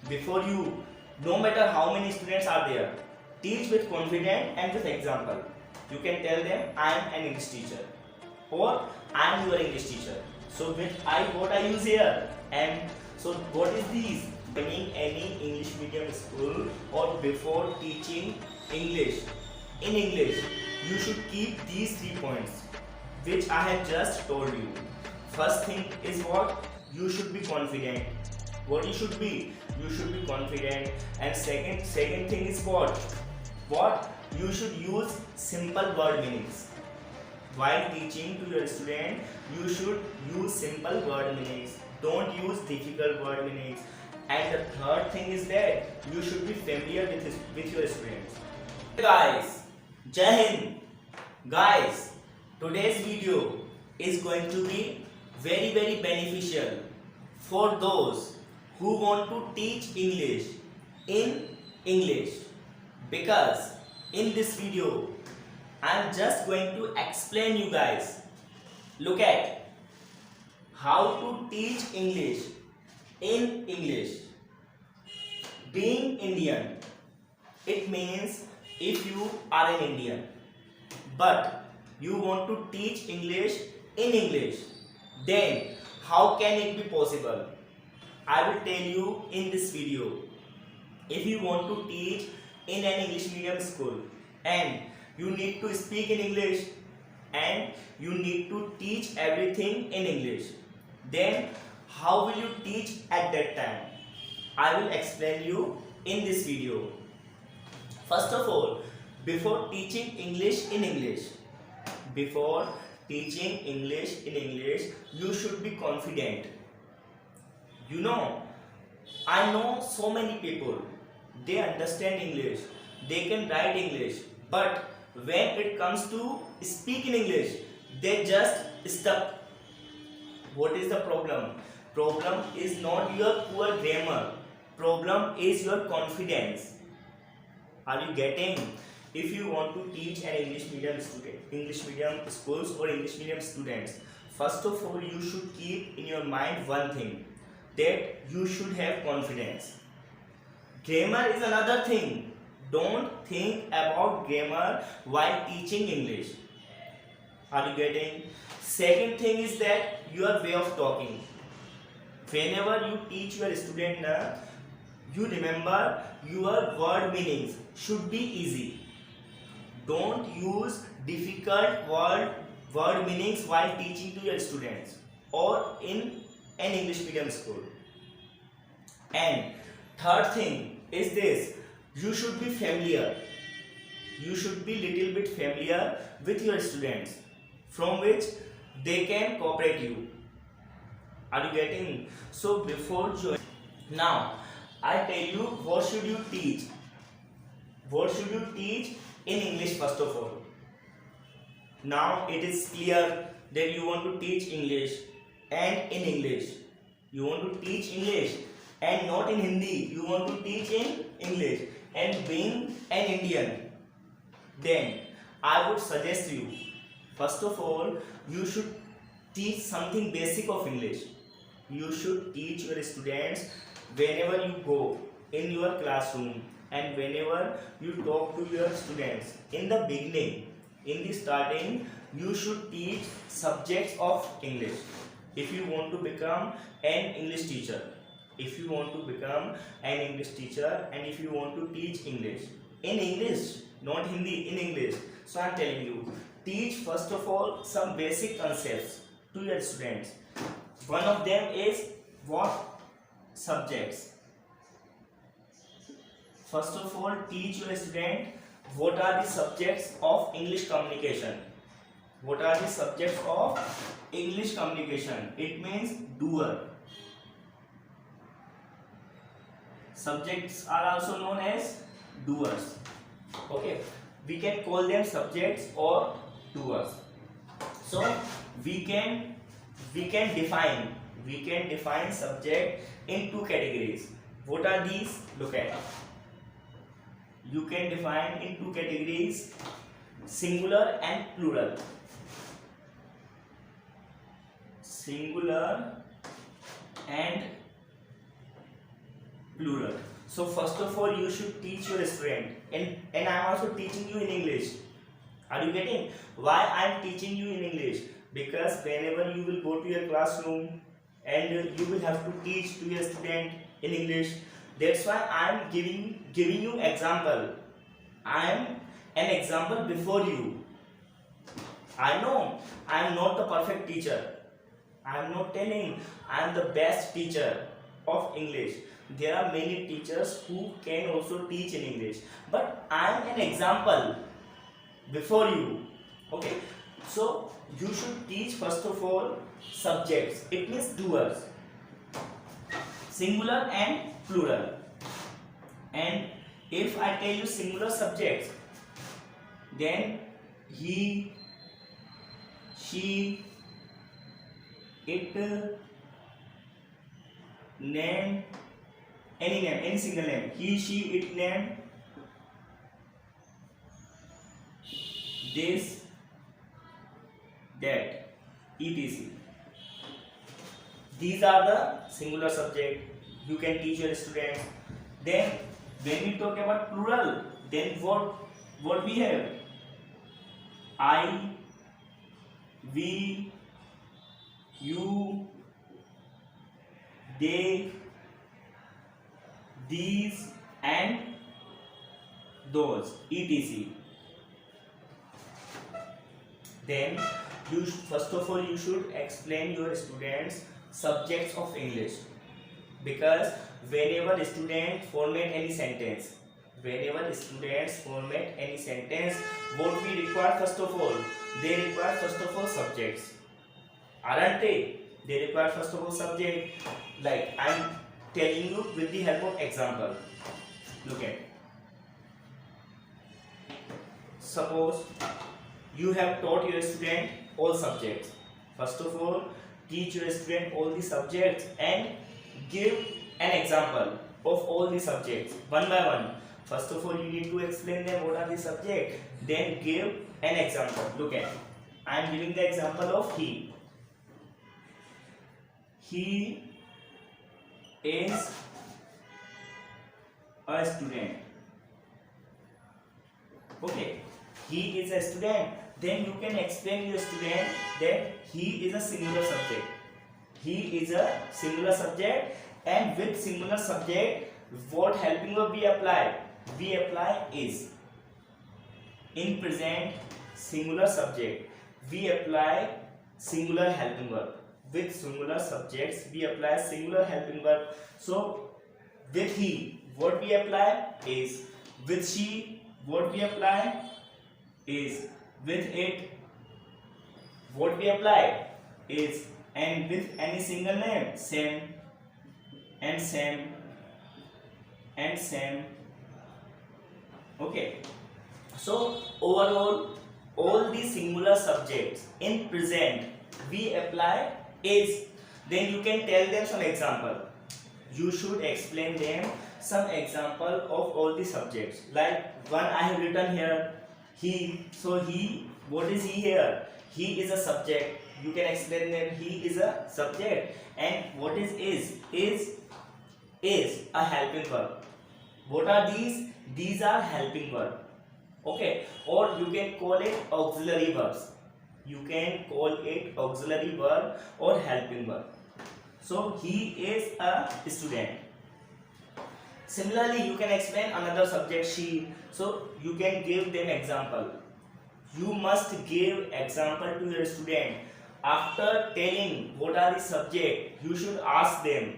before you, no matter how many students are there, teach with confidence and with example. You can tell them, I am an English teacher or I am your English teacher. So with I, what I use here, and so what is these? Joining any English medium school or before teaching English in English, you should keep these 3 points which I have just told you. First thing is what? You should be confident. What you should be? You should be confident. And second thing is what? What? You should use simple word meanings. While teaching to your student, you should use simple word meanings. Don't use difficult word meanings. And the third thing is that you should be familiar with your students. Hey guys, Jai Hind. Guys, today's video is going to be very beneficial for those who want to teach English in English, because in this video I am just going to explain you guys. Look at how to teach English in English. Being Indian, it means if you are an Indian but you want to teach English in English, then how can it be possible? I will tell you in this video. If you want to teach in an English medium school and you need to speak in English and you need to teach everything in English, then how will you teach at that time? I will explain you in this video. First of all, before teaching English in English, you should be confident. You know, I know so many people, they understand English, they can write English, but when it comes to speak in English, they just stuck. What is the problem? Problem is not your poor grammar. Problem is your confidence. Are you getting? If you want to teach an English medium schools or English medium students, first of all you should keep in your mind one thing, that you should have confidence. Grammar is another thing. Don't think about grammar while teaching English. Are you getting? Second thing is that your way of talking. Whenever you teach your student, you remember your word meanings should be easy. Don't use difficult word meanings while teaching to your students or in an English medium school. And third thing is this, you should be familiar. You should be little bit familiar with your students, from which they can cooperate you. Are you getting? So before joining, now I tell you what should you teach. What should you teach in English first of all? Now it is clear that you want to teach English and in English. You want to teach English and not in Hindi. You want to teach in English. And being an Indian, then I would suggest you, first of all, you should teach something basic of English. You should teach your students whenever you go in your classroom and whenever you talk to your students. In the beginning, in the starting, you should teach subjects of English. If you want to become an English teacher, and if you want to teach English in English, not Hindi, in English, so I am telling you, teach first of all some basic concepts to your students. One of them is what? Subjects. First of all, teach your student what are the subjects of English communication. What are the subjects of English communication? It means doer. Subjects are also known as doers. Okay, we can call them subjects or doers. So we can define subject in two categories. What are these? Look at. You can define in two categories, singular and plural. Singular and plural. So first of all, you should teach your student, and I am also teaching you in English. Are you getting why I am teaching you in English? Because whenever you will go to your classroom and you will have to teach to your student in English, that's why I am giving you example. I am an example before you. I know I am not the perfect teacher. I am not telling I am the best teacher of English. There are many teachers who can also teach in English, but I am an example before you. Okay, so you should teach first of all subjects. It means doers, singular and plural. And if I tell you singular subjects, then he, she, it, name, any single name. He, she, it, name, this, that, etc. These are the singular subject you can teach your students. Then when we talk about plural, then what we have? I, we, you, they, these, and those, etc. Then first of all you should explain your students subjects of English, because whenever students format any sentence, what we require first of all, they require first of all subjects, aren't they? They require first of all subject. Like I am telling you with the help of example. Look at. Suppose you have taught your student all subjects. First of all, teach your student all the subjects and give an example of all the subjects one by one. First of all, you need to explain them what are the subjects. Then give an example. Look at. I am giving the example of he. He is a student. Okay. He is a student. Then you can explain your student that he is a singular subject. He is a singular subject, and with singular subject, what helping verb we apply? We apply is. In present singular subject, we apply singular helping verb. With singular subjects, we apply singular helping verb. So, with he, what we apply is. With she, what we apply is. With it, what we apply is. And with any single name, same and same and same. Okay. So overall, all the singular subjects in present we apply is. Then you can tell them some example. You should explain them some example of all the subjects. Like one I have written here, he. So he, what is he here? He is a subject. You can explain them. He is a subject. And what is? Is a helping verb. What are these? These are helping verb. Okay. Or you can call it auxiliary verbs. You can call it auxiliary verb or helping verb. So he is a student. Similarly, you can explain another subject, she. So you can give them example. You must give example to your student. After telling what are the subject, you should ask them.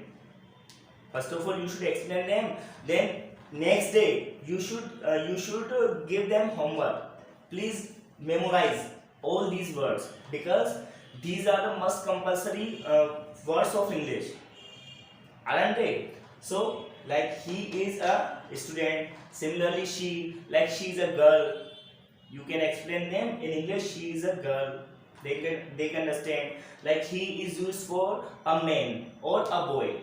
First of all, you should explain them. Then next day, you should give them homework. Please memorize all these words, because these are the must compulsory words of English, aren't they? So, like he is a student. Similarly, she, like she is a girl. You can explain them in English. She is a girl. They can understand. Like he is used for a man or a boy.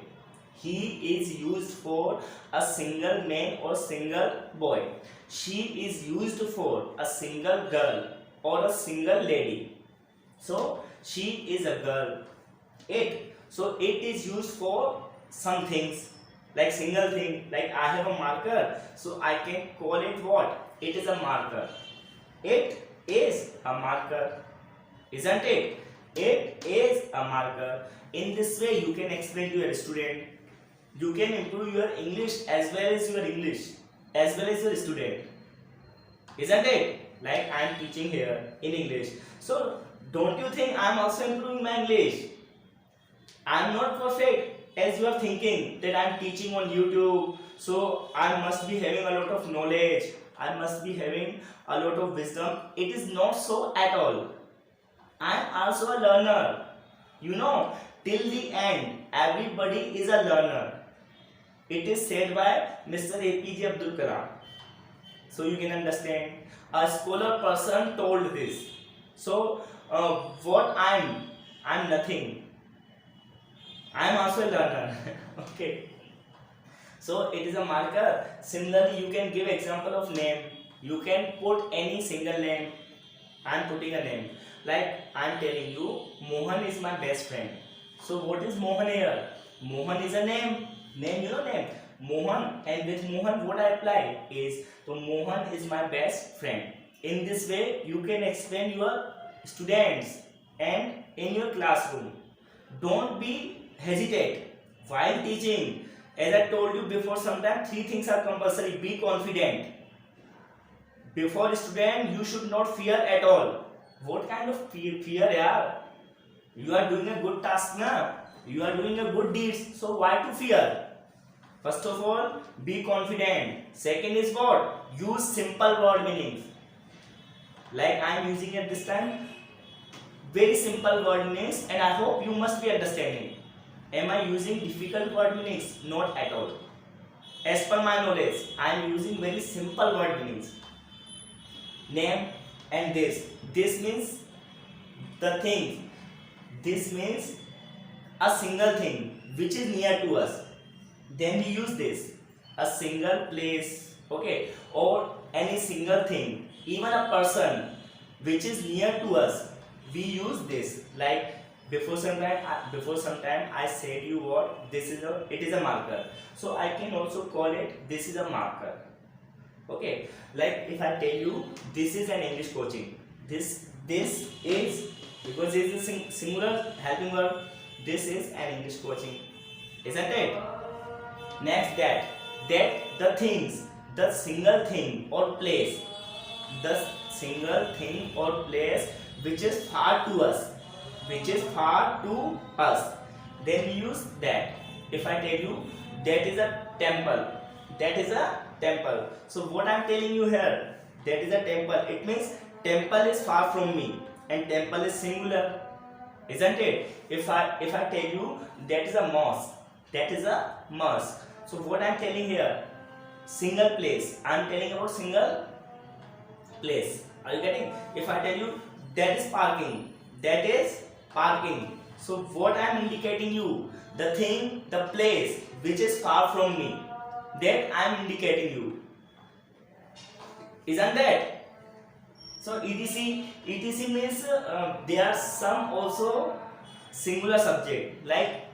He is used for a single man or single boy. She is used for a single girl or a single lady. So she is a girl. It. So it is used for some things. like single thing, like I have a marker, so I can call it what? It is a marker. It is a marker, isn't it? It is a marker. In this way you can explain to your student. You can improve your English as well as your English, as well as your student, isn't it? Like I am teaching here in English, so don't you think I am also improving my English? I am not perfect as you are thinking that I am teaching on YouTube, so I must be having a lot of knowledge, I must be having a lot of wisdom. It is not so at all. I am also a learner. You know, till the end, everybody is a learner. It is said by Mr. APJ Abdul Kalam. So you can understand. A scholar person told this. So what I'm nothing. I'm also a learner. Okay. So it is a marker. Similarly, you can give example of name. You can put any single name. I'm putting a name. Like I'm telling you, Mohan is my best friend. So what is Mohan here? Mohan is a name. Name, you know name. Mohan, and with Mohan what I apply is, so Mohan is my best friend. In this way you can explain your students and in your classroom. Don't be hesitate while teaching. As I told you before, sometimes three things are compulsory. Be confident. Before student you should not fear at all. What kind of fear, yeah? You are doing a good task now. You are doing a good deeds. So why to fear? First of all, be confident. Second is what? Use simple word meanings. Like I am using at this time very simple word meanings, and I hope you must be understanding. Am I using difficult word meanings? Not at all. As per my knowledge, I am using very simple word meanings. Name and this. This means the thing. This means a single thing which is near to us. Then we use this. A single place, okay, or any single thing, even a person which is near to us, we use this. Like before some time I said you what? It is a marker. So I can also call it this is a marker. Okay, like if I tell you this is an English coaching, this is, because it is a singular helping verb, this is an English coaching, isn't it? Next, that the things, the single thing or place, the single thing or place which is far to us, then we use that. If I tell you that is a temple, so what I'm telling you here, that is a temple, it means temple is far from me, and temple is singular, isn't it? If I tell you that is a mosque, so what I'm telling here, single place, I'm telling about single place. Are you getting? If I tell you that is parking, so what I'm indicating you, the thing, the place which is far from me, that I'm indicating you, isn't that? So etc means there are some also singular subject, like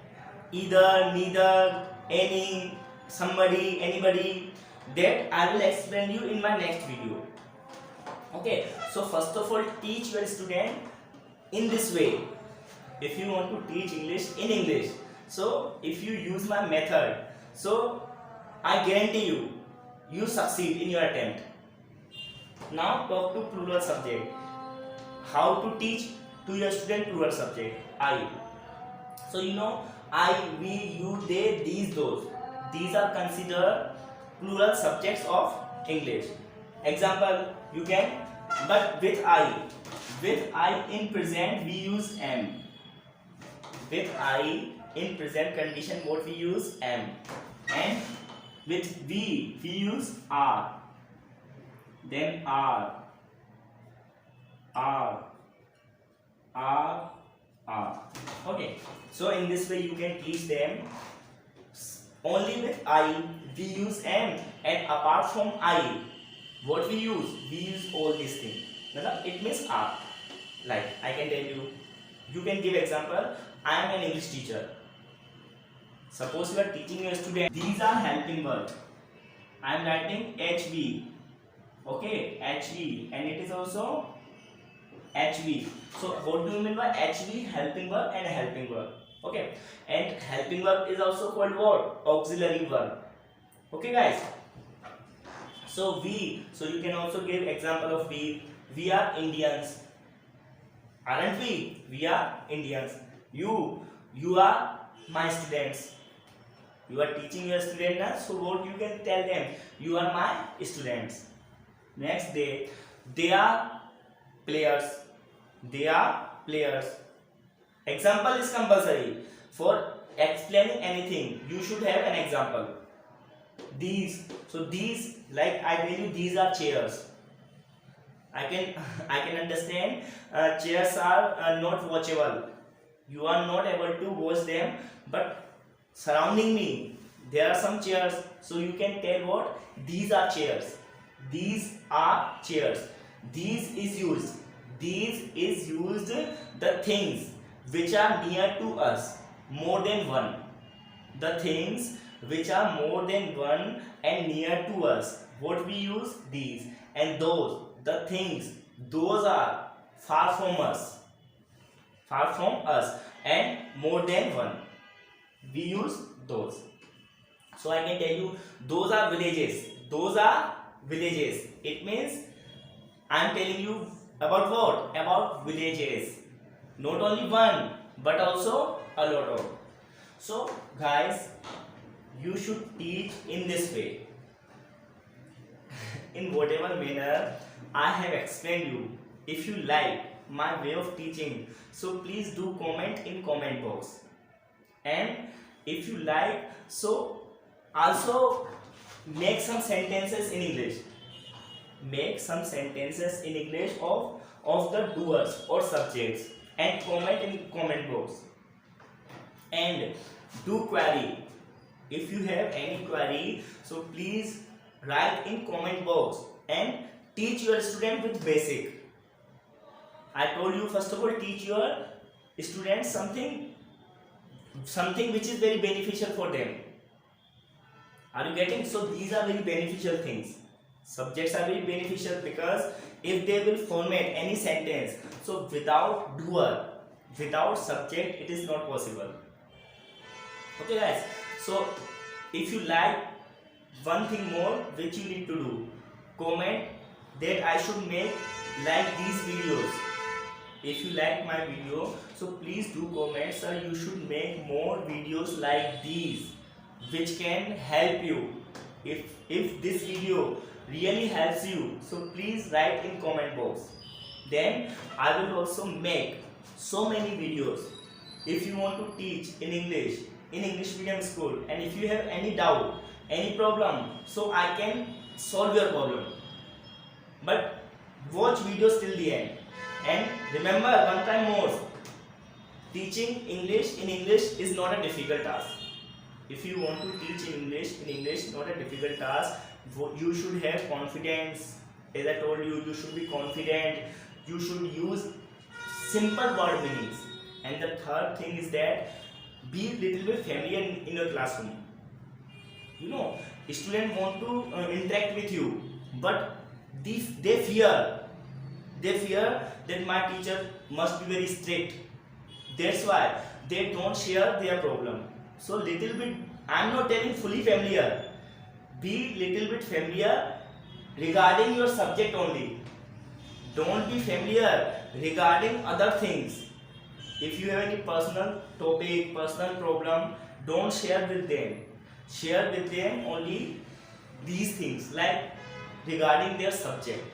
either, neither, any, somebody, anybody, that I will explain you in my next video. Okay, so first of all, teach your student in this way. If you want to teach English in English, so if you use my method, so I guarantee you succeed in your attempt. Now talk to plural subject. How to teach to your student plural subject? I. So you know, I, we, you, they, these, those. These are considered plural subjects of English. Example, you can, but with I. With I in present we use am. With I in present condition what we use am. And with we use are. Then are. Okay, so in this way you can teach them. Only with I we use am, and apart from I what we use all these things. It means are. Like I can tell you can give example. I am an English teacher. Suppose you are teaching a student, these are helping verb. I am writing HV, okay, HV, and it is also HV. So what do you mean by HV? Helping verb and helping verb. Okay, and helping verb is also called what? Auxiliary verb. Okay, guys. So we, so you can also give example of we. We are Indians, aren't we? We are Indians. You are my students. You are teaching your students, so what you can tell them? You are my students. Next day, they are players. They are players. Example is compulsory. For explaining anything, you should have an example. These, so these, like I tell you, these are chairs. I can understand. Chairs are not watchable. You are not able to watch them, but surrounding me there are some chairs, so you can tell what? These are chairs. These are chairs. These is used the things which are near to us, more than one. The things which are more than one and near to us, what we use? These. And those, the things, those are far from us, and more than one, we use those. So I can tell you, those are villages. It means I am telling you about what? About villages. Not only one, but also a lot of. So guys, you should teach in this way. In whatever manner I have explained you. If you like my way of teaching, so please do comment in comment box. And if you like, so also make some sentences in English. Make some sentences in English of the doers or subjects and comment in comment box. And do query. If you have any query, so please write in comment box and teach your student with basic. I told you, first of all, teach your students something which is very beneficial for them. Are you getting? So these are very beneficial things. Subjects are very beneficial because if they will format any sentence, so without doer, without subject, it is not possible. Okay guys, so if you like one thing more which you need to do, comment that I should make like these videos. If you like my video, so please do comment, sir, you should make more videos like these which can help you. If this video really helps you, so please write in comment box. Then I will also make so many videos. If you want to teach in English medium school, and if you have any doubt, any problem, so I can solve your problem. But watch videos till the end. And remember one time more, teaching English in English is not a difficult task. If you want to teach in English not a difficult task. You should have confidence. As I told you, you should be confident. You should use simple word meanings. And the third thing is that be little bit familiar in your classroom. You know, students want to interact with you, but they fear that my teacher must be very strict. That's why they don't share their problem. So little bit, I am not telling fully familiar. Be little bit familiar regarding your subject only. Don't be familiar regarding other things. If you have any personal topic, personal problem, don't share with them. Share with them only these things, like regarding their subject.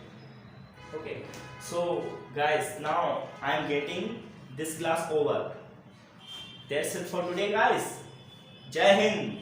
Okay, so guys, now I am getting this class over. That's it for today, guys. Jai Hind.